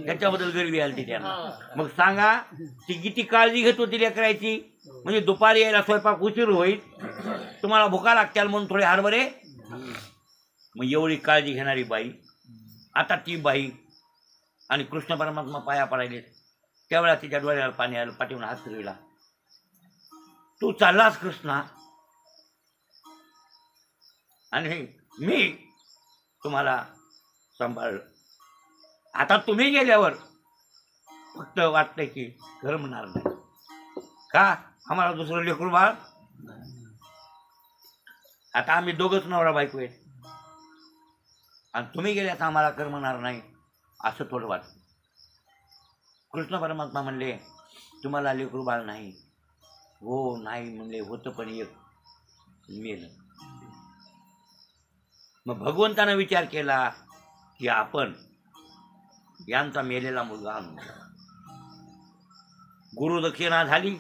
त्याच्याबद्दल गरिबी आली त्यांना. मग सांगा ती किती काळजी घेत होती लेकरायची. म्हणजे दुपारी यायला स्वयंपाक उशीर होईल, तुम्हाला भुका लागतील म्हणून थोडे हरभरे. मग एवढी काळजी घेणारी बाई, आता ती बाई आणि कृष्ण परमात्मा पाया पडायले. त्यावेळा तिच्या डोळ्याला पाणी आलं, पाठीवर हात फिरविला. तू चाललास कृष्णा आणि मी तुम्हाला सांभाळलं. आता तुम्ही गेल्यावर फक्त वाटतंय की घर म्हणणार नाही का आम्हाला दुसरं लेकरू बाळ. आता आम्ही दोघंच नवरा बायको आहे आणि तुम्ही गेल्यास आम्हाला कर म्हणणार नाही असं थोडं वाटतं. कृष्ण परमात्मा म्हणले तुम्हाला लेकरू बाळ नाही. हो नाही म्हणले, होतं पण एक मेलं. मग भगवंतानं विचार केला की आपण यांचा मेलेला मुलगा आणून. गुरुदक्षिणा झाली,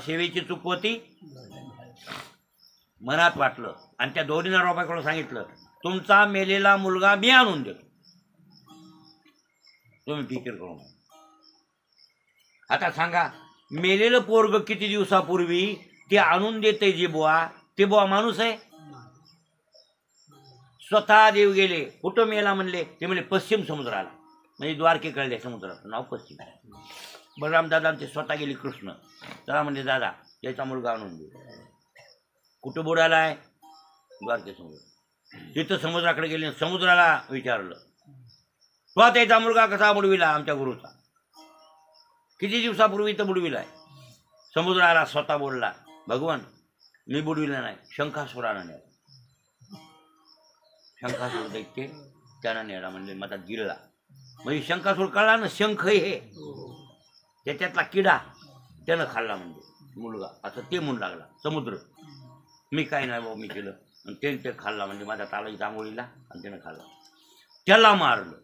सेवेची चूक होती, मनात वाटलं आणि त्या दोन्ही नवराबाईकडे सांगितलं तुमचा मेलेला मुलगा मी आणून देतो, तुम्ही फिकीर करू नका. आता सांगा मेलेलं पोरग किती दिवसापूर्वी ते आणून देते जे बुवा, ते बुवा माणूस आहे? स्वतः देव गेले. कुठं मेला म्हणले? ते म्हणले पश्चिम समुद्राला, म्हणजे द्वारकेकडल्या समुद्राचं नाव पश्चिम. बलराम दादांचे स्वतः गेले कृष्ण. त्याला म्हणले दादा त्याचा मुलगा आणून दे. कुठं बुडाला आहे? द्वारके समुद्र. तिथं समुद्राकडे गेले, समुद्राला विचारलं तो त्याचा मुलगा कसा बुडविला आमच्या गुरुचा, किती दिवसापूर्वी तर बुडविला आहे. समुद्राला स्वतः बोलला भगवान मी बुडविला नाही, शंखासुरानं नेला. शंखासूर दैत्य त्यानं नेला. म्हणले मधात गिळला. म्हणजे शंखासूर कळला ना, शंख हे त्याच्यातला किडा त्यानं खाल्ला म्हणजे मुलगा, असं ते म्हणू लागला. समुद्र मी काय नाही बाबा मी केलं, आणि ते खाल्ला म्हणजे माझ्या तालाची आंघोळीला, आणि त्यानं खाल्ला. त्याला मारलं.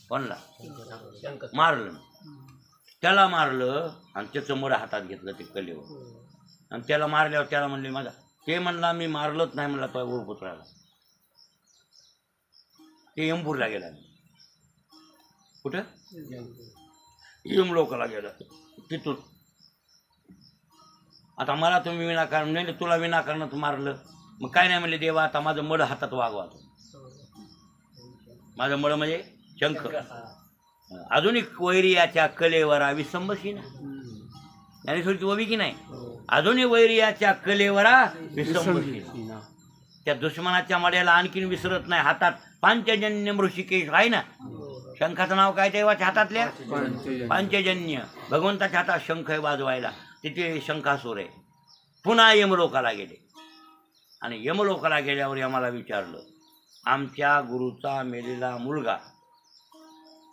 कोणला मारलं? त्याला मारलं आणि त्याचं मड हातात घेतलं ते कलेवर. आणि त्याला मारल्यावर त्याला म्हणले माझा, ते म्हणला मी मारलंच नाही म्हणला तो गुरुपुत्राला. ते यमपूरला गेला. कुठं? यमलोकाला गेला. तिथून आता मला तुम्ही विनाकारण नाही, तुला विनाकारणच मारलं. मग काय नाही म्हणले देवा आता माझं मड हातात वागवा. माझं मड म्हणजे शंख. आधुनिक वैरियाच्या कलेवरा विसंबशी ना, आणि थोडी ववी की नाही. आधुनिक वैरियाच्या कलेवरा विसंबशी. त्या दुश्मनाच्या मड्याला आणखीन विसरत नाही. हातात पांचजन्य ऋषिकेश आहे ना, शंखाचं नाव काय देवाच्या हातातल्या? पांचजन्य. भगवंताच्या हातात शंख आहे वाजवायला. तिथे शंखासूर आहे. पुन्हा यमलोकाला गेले आणि यमलोकाला गेल्यावर आम्हाला विचारलं आमच्या गुरुचा मेलेला मुलगा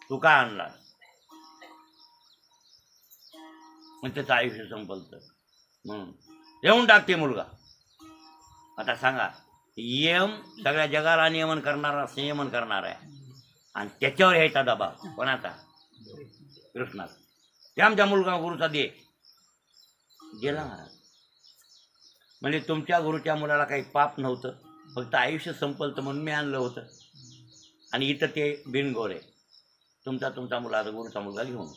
तू का आणला? मग त्याचं आयुष्य संपलतं म्हणून येऊन टाकते मुलगा. आता सांगा यम सगळ्या जगाला नियमन करणारा, संयमन करणारा आहे, आणि त्याच्यावर यायचा दबाव कोणाचा? कृष्णाचा. ते आमच्या मुलगा गुरुचा दे गेला महाराज. म्हणजे तुमच्या गुरुच्या मुलाला काही पाप नव्हतं, फक्त आयुष्य संपलतं म्हणून मी आणलं होतं. आणि इथं ते बिनगोर आहे. तुमचा मुलाचा गुरुचा मुलगा घेऊन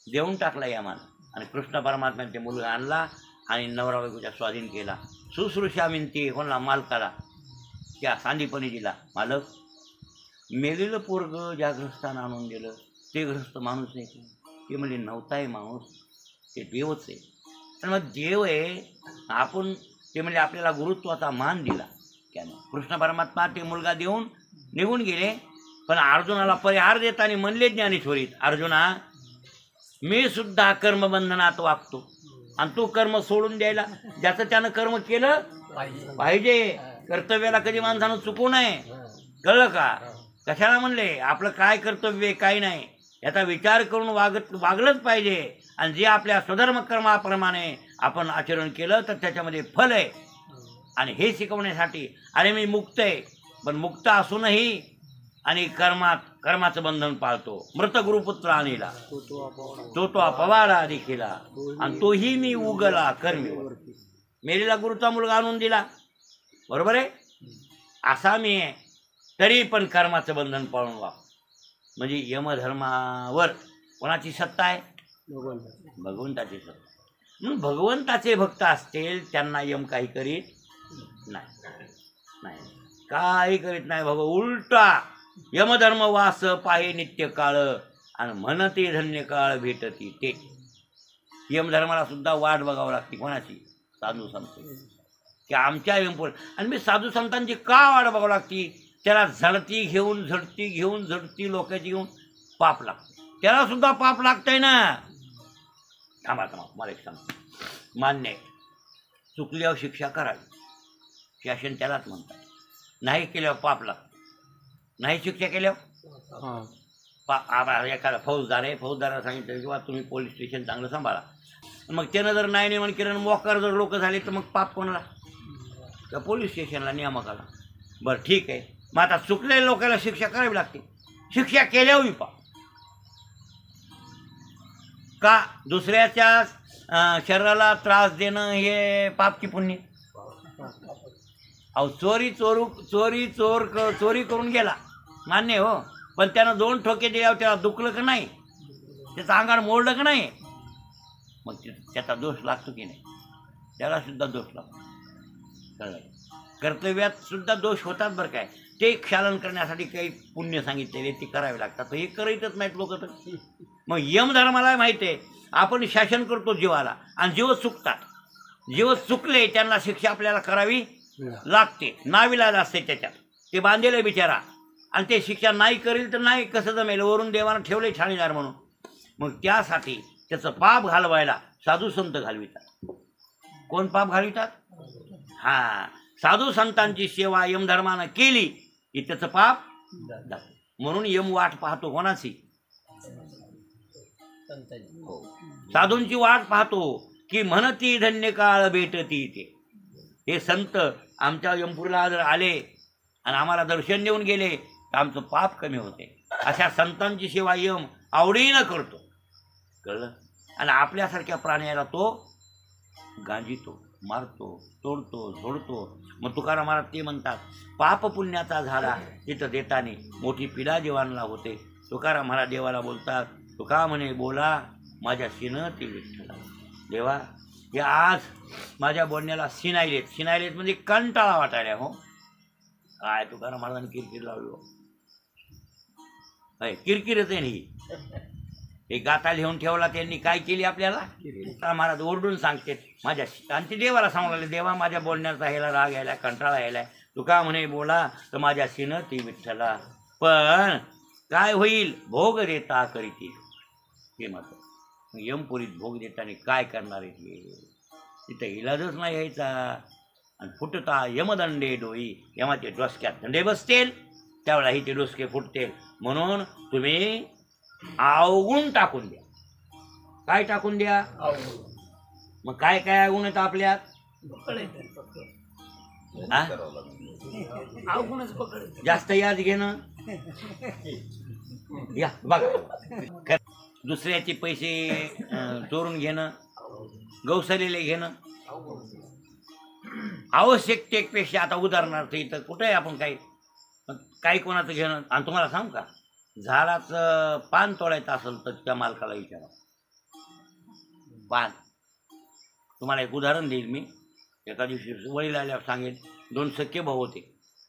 देऊन टाकला यामानं. आणि कृष्ण परमात्म्याने ते मुलगा आणला आणि नवरा बायकोच्या स्वाधीन केला. शुश्रूषा विनंती कोणाला? मालकाला. त्या सांदीपणी दिला. मालक मेलेलं पोरग ज्या ग्रस्तानं आणून दिलं ते ग्रस्त माणूस आहे की? ते म्हणजे नव्हता आहे माणूस, ते देवच आहे. आणि मग देव आहे आपण, ते म्हणजे आपल्याला गुरुत्वाचा मान दिला त्यानं. कृष्ण परमात्मा ते मुलगा देऊन निघून गेले. पण अर्जुनाला परिहार देताना म्हणले ज्ञानेश्वरीत, अर्जुना मी सुद्धा कर्मबंधनात वागतो आणि तू कर्म सोडून द्यायला, ज्याचं त्यानं कर्म केलं पाहिजे. कर्तव्याला कधी माणसानं चुकू नये, कळलं का? कशाला म्हणले? आपलं काय कर्तव्य आहे काय नाही याचा विचार करून वागलंच पाहिजे. आणि जे आपल्या स्वधर्म कर्माप्रमाणे आपण आचरण केलं तर त्याच्यामध्ये फल आहे. आणि हे शिकवण्यासाठी अरे मी मुक्त आहे, पण मुक्त असूनही आणि कर्माचं बंधन पाळतो. मृत गुरुपुत्र आणिला तो अपवाडा देखिला, आणि तोही मी उगला कर्मीवर. मेरीला गुरुचा मुलगा आणून दिला, बरोबर आहे, असा मी आहे, तरी पण कर्माचं बंधन पाळून वा. म्हणजे यमधर्मावर कोणाची सत्ता आहे? भगवंताची सत्ता. म्हणून भगवंताचे भक्त असतील त्यांना यम काही करीत नाही, काही करीत नाही. उलटा यमधर्म वास पाहे नित्य काळ, आणि म्हणते धन्य काळ भेटती ते. यमधर्माला सुद्धा वाट बघावं लागते. कोणाची? साधू संत. की आमच्या यमपुर. आणि मी साधू संतांची का वाट बघावं लागती? त्याला झडती झडती लोकांची घेऊन पाप लागते. त्याला सुद्धा पाप लागतंय ना. थांबा मला एक सांगतो. मान्य आहे, चुकल्यावर शिक्षा करावी, शासन त्यालाच म्हणतात. नाही केल्यावर पाप लागतं. नाही शिक्षा केल्यावर एखादा फौजदार आहे, फौजदाराला सांगितलं किंवा तुम्ही पोलीस स्टेशन चांगलं सांभाळा, मग त्यानं जर नाही नियमन केलं, मोकार जर लोक झाले तर मग पाप कोणाला? त्या पोलीस स्टेशनला, नियामकाला. बरं ठीक आहे, मग आता चुकलेल्या लोकांना शिक्षा करावी लागते. शिक्षा केल्यावर पाप का? दुसऱ्याच्या शरीराला त्रास देणं हे पाप की पुण्य? अहो चोरी करून गेला, मान्य हो, पण त्यानं 2 ठोके दिल्यावर त्याला दुखलं का नाही? त्याचं अंगाड मोडलं का नाही? मग त्याचा दोष लागतो की नाही? त्याला सुद्धा दोष लागतो. कळलं? कर्तव्यात सुद्धा दोष होतात बरं काय. ते क्षालन करण्यासाठी काही पुण्य सांगितलेले ते करावे लागतात. हे करीतच नाहीत लोक. तर मग यमधर्माला माहिती आहे आपण शासन करतो जीवाला, आणि जीव चुकतात. जीव चुकले त्यांना शिक्षा आपल्याला करावी लागते. नाविलाज असते त्याच्यात. ते बांधेले बिचारा, आणि ते शिक्षा नाही करील तर नाही कसं जमेल. वरून देवानं ठेवले ठाणीदार म्हणून. मग त्यासाठी त्याचं पाप घालवायला साधू संत घालवितात. कोण पाप घालवितात? हां, साधू संतांची सेवा यमधर्मानं केली की त्याचं पाप जातं. म्हणून यम वाट पाहतो कोणाची? साधूंची वाट पाहतो की म्हणती धन्य काळ भेटती ते. हे संत आमच्या यमपूरला जर आले आणि आम्हाला दर्शन देऊन गेले तर आमचं पाप कमी होते. अशा संतांची सेवा यम आवडीनं करतो. कळलं? आणि आपल्यासारख्या प्राण्याला तो गांजितो, मारतो, तोडतो, झोडतो. मग तुकाराम महाराज ते म्हणतात, पाप पुण्याचा झाडा तिथं देताने मोठी पिढा जीवांना होते. तुकाराम महाराज देवाला बोलतात, तुका म्हणे बोला माझ्या शिनं ते विठ्ठला. देवा, हे आज माझ्या बोलण्याला शिनायलेत म्हणजे कंटाळा वाटायला. हो काय तुकाराम महाराजांनी किरकिर लावली. किरकिरच आहे ही. हे गाथा लिहून ठेवला त्यांनी, काय केली आपल्याला? महाराज ओरडून सांगते माझ्या, आणि ते देवाला सांगू लागले, देवा माझ्या बोलण्याचा ह्याला राग यायला, कंटाळा यायलाय. तुका म्हणे बोला तर माझ्या शिनं ती विठ्ठला. पण काय होईल? भोग देता करीती. हे मात्र यमपुरीत भोग देताना काय करणार आहे? तिथं इलाजच नाही यायचा. आणि फुटता यमदंडे डोई, यमाचे डोसक्यात दंडे बसतील, त्यावेळेलाही ते डोसके फुटतील. म्हणून तुम्ही अवगुण टाकून द्या. काय टाकून द्या? मग काय काय अवगुण आहेत आपल्यात? जास्त याद घेणं, या बघा, दुसऱ्याचे पैसे चोरून घेणं, गौसलेले घेणं, आवश्यकतेपेक्षा. आता उदाहरणार्थ इथं कुठे आहे आपण काही कोणाचं घेणं. आणि तुम्हाला सांगू का, झाडाचं पान तोडायचं असेल तर त्या मालकाला विचारा. पान, तुम्हाला एक उदाहरण देईल मी. एका दिवशी वडील आल्यावर सांगेल, 2 सख्खे भाऊ होते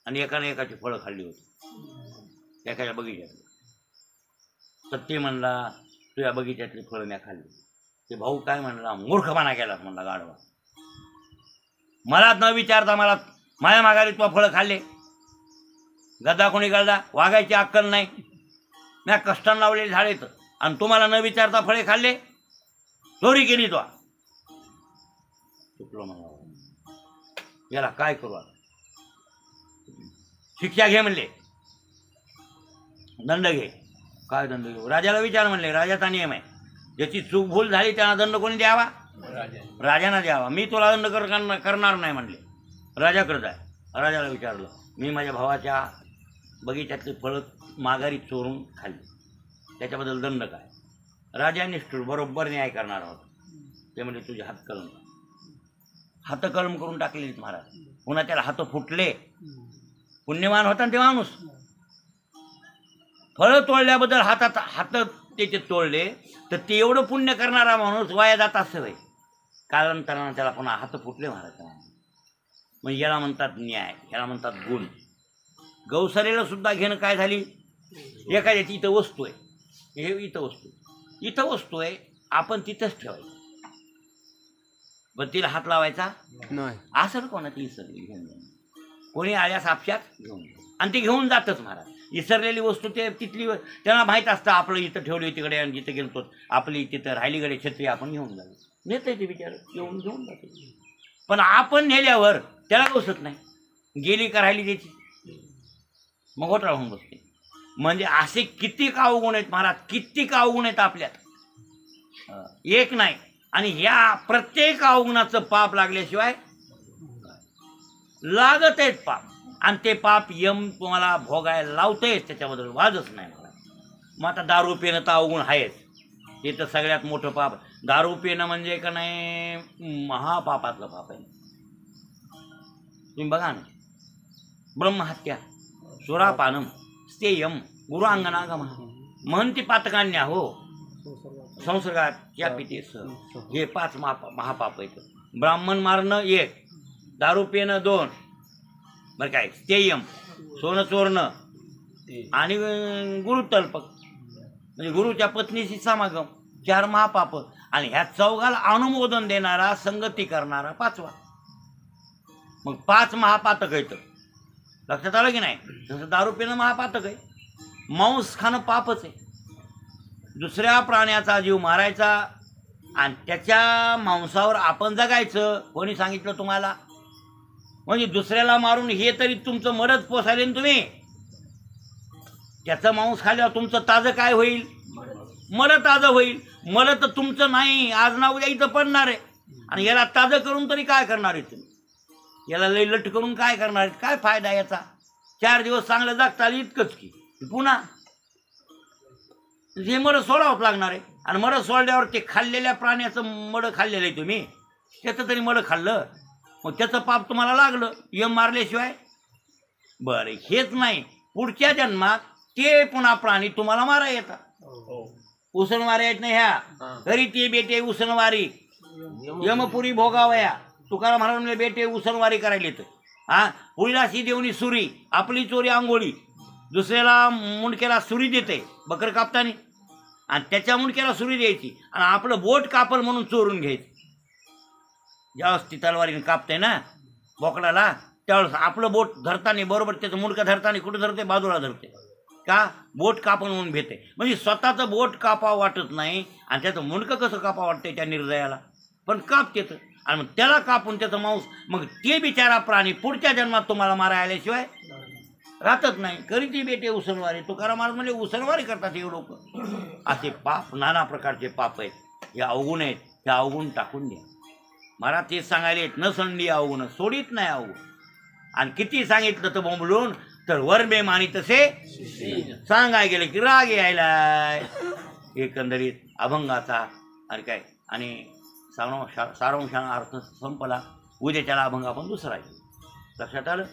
आणि एकाने एकाची फळं खाल्ली होती एखाद्या बगीच्यात. तर ते म्हणला तुझ्या बगीच्यातली फळं मी खाल्ली. ते भाऊ काय म्हणला, मूर्खपणा केला म्हणला, गाढवा. मला न विचारता मला माझ्या माघारी तुला फळं खाल्ले. गदा कोणी गळदा, वागायची अक्कल नाही. मी कष्टानं लावलेली झाडेत आणि तुम्हाला न विचारता फळे खाल्ले. चोरी केली तो. चुकलो म्हणा, याला काय करू? शिक्षा घे म्हणले. दंड घे. काय दंड घेऊ? राजाला विचार म्हणले, राजाचा नियम आहे, ज्याची चूक भूल झाली त्यांना दंड कोणी द्यावा? राजाने द्यावा. मी तुला दंड करणार नाही म्हणले. राजाकडे आहे. राजाला विचारलं, मी माझ्या भावाच्या बगीच्यातली फळं माघारी चोरून खाल्ली, त्याच्याबद्दल दंड काय? राजा निष्ठुर बरोबर न्याय करणार होता. ते म्हणजे तुझे हातकलम. हातकलम करून टाकले महाराज. पुन्हा त्याला हात फुटले. पुण्यवान होता ना ते माणूस. फळं तोडल्याबद्दल हात त्याचे तोडले तर ते एवढं पुण्य करणारा माणूस वाया जात असं होय. कालांतरानं त्याला पुन्हा हात फुटले महाराज. मग याला म्हणतात न्याय, याला म्हणतात गुण. गौसरेला सुद्धा घेणं काय झाली? एखाद्याची इथं वस्तू आहे, हे इथं वस्तू आहे, आपण तिथंच ठेवायचं, पण तिला हात लावायचा नाही. असं कोणाची इसरली घेऊन जाणं. कोणी आल्या सापशात घेऊन आणि ते घेऊन जातच महाराज. इसरलेली वस्तू ते तिथली त्यांना माहीत असतं आपलं इथं ठेवली तिकडे आणि जिथं गेलो आपली तिथं राहिलीकडे छत्री आपण घेऊन जाऊ. नेते ते विचार घेऊन जाते. पण आपण नेल्यावर त्याला बसत नाही. गेली का राहिली त्याची, मग घोटाळा होऊन बसते. म्हणजे असे कितीक अवगुण आहेत महाराज, कितीक अवगुण आहेत आपल्यात, एक नाही. आणि ह्या प्रत्येक अवगुणाचं पाप लागल्याशिवाय लागत आहेत पाप. आणि ते पाप यम तुम्हाला भोगायला लावतंयच, त्याच्याबद्दल वादच नाही मला. मग आता दारू पिणं तर अवगुण आहेच, ते तर सगळ्यात मोठं पाप. दारू पिणं म्हणजे का नाही महापापातलं पाप आहे. तुम्ही बघा ना, ब्रह्महत्या, सुरापानम, स्तेयम, गुरुअंगनागम, महंती पातकान्या हो, संसर्गात या पितेस, हे 5 महापाप आहेत. ब्राह्मण मारणं 1, दारू पिणं 2, बरं काय, स्तेयम सोनं चोरणं, आणि गुरुतल्पक म्हणजे गुरुच्या पत्नीशी समागम, 4 महापाप. आणि ह्या 4घाला अनुमोदन देणारा, संगती करणारा 5वा. मग 5 महापातक आहेत. लक्षात आलं की नाही? जसं दारू पिणं महापातक आहे, मांस खाणं पापच आहे. दुसऱ्या प्राण्याचा जीव मारायचा आणि त्याच्या मांसावर आपण जगायचं, कोणी सांगितलं तुम्हाला? म्हणजे दुसऱ्याला मारून हे तरी तुमचं मरत पोसायले ना तुम्ही. त्याचं मांस खाल्ल्यावर तुमचं ताजं काय होईल? मर ताजं होईल. मर तर तुमचं नाही, आज ना उद्या इथं पडणार आहे. आणि याला ताजं करून तरी काय करणार आहे तुम्ही? याला लई लट करून काय करणार आहे? काय फायदा याचा? 4 दिवस चांगलं जगता आलं इतकंच की पुन्हा हे मरं सोडावंच लागणार आहे. आणि मरं सोडल्यावर ते खाल्लेल्या प्राण्याचं मडं खाल्लेलं आहे तुम्ही, त्याचं तरी मडं खाल्लं, मग त्याचं पाप तुम्हाला लागलं यम मारल्याशिवाय. बरं, हेच नाही, पुढच्या जन्मात ते पुन्हा प्राणी तुम्हाला मारा येतात. उसनवारी आहेत ना ह्या, तरी ते बेटे उसनवारी यमपुरी भोगावया. तुकाराम महाराज म्हणले बेटे उसनवारी करायला येतं. पुढीला शी देवणी सुरी, आपली चोरी आंघोळी, दुसऱ्याला मुंडक्याला सुरी देते बकर कापताना, आणि त्याच्या मुंडक्याला सुरी द्यायची आणि आपलं बोट कापल म्हणून चोरून घ्यायचं. ज्यावेळेस ती तलवारीने कापते ना बोकडाला, त्यावेळेस आपलं बोट धरताना बरोबर त्याचं मुंडकं धरताना कुठं धरते? बाजूला धरते. का? बोट कापण म्हणून भेटते. म्हणजे स्वतःचं बोट कापा वाटत नाही आणि त्याचं मुंडकं कसं कापा वाटतंय त्या निर्दयाला, पण कापते तर. आणि मग त्याला कापून त्याचं मांस, मग ते बिचारा प्राणी पुढच्या जन्मात तुम्हाला मारा आल्याशिवाय राहतच नाही. करीती बेटे उसनवारी. तुकाराम महाराज म्हणजे उसनवारी करतात हे लोक. असे पाप, नाना प्रकारचे पाप आहेत, हे अवगुण आहेत. हे अवगुण टाकून द्या. महाराज तेच सांगायले, न संडी अवगुण सोडित नाही अवगुण. आणि किती सांगितलं तर बोंबलून, तर वर बेमानी तसे सांगाय गेले की राग यायलाय. एकंदरीत अभंगाचा आणि काय आणि सारांशाचा अर्थ संपला. उद्याच्याला अभंग आपण दुसरा आहे. लक्षात आलं?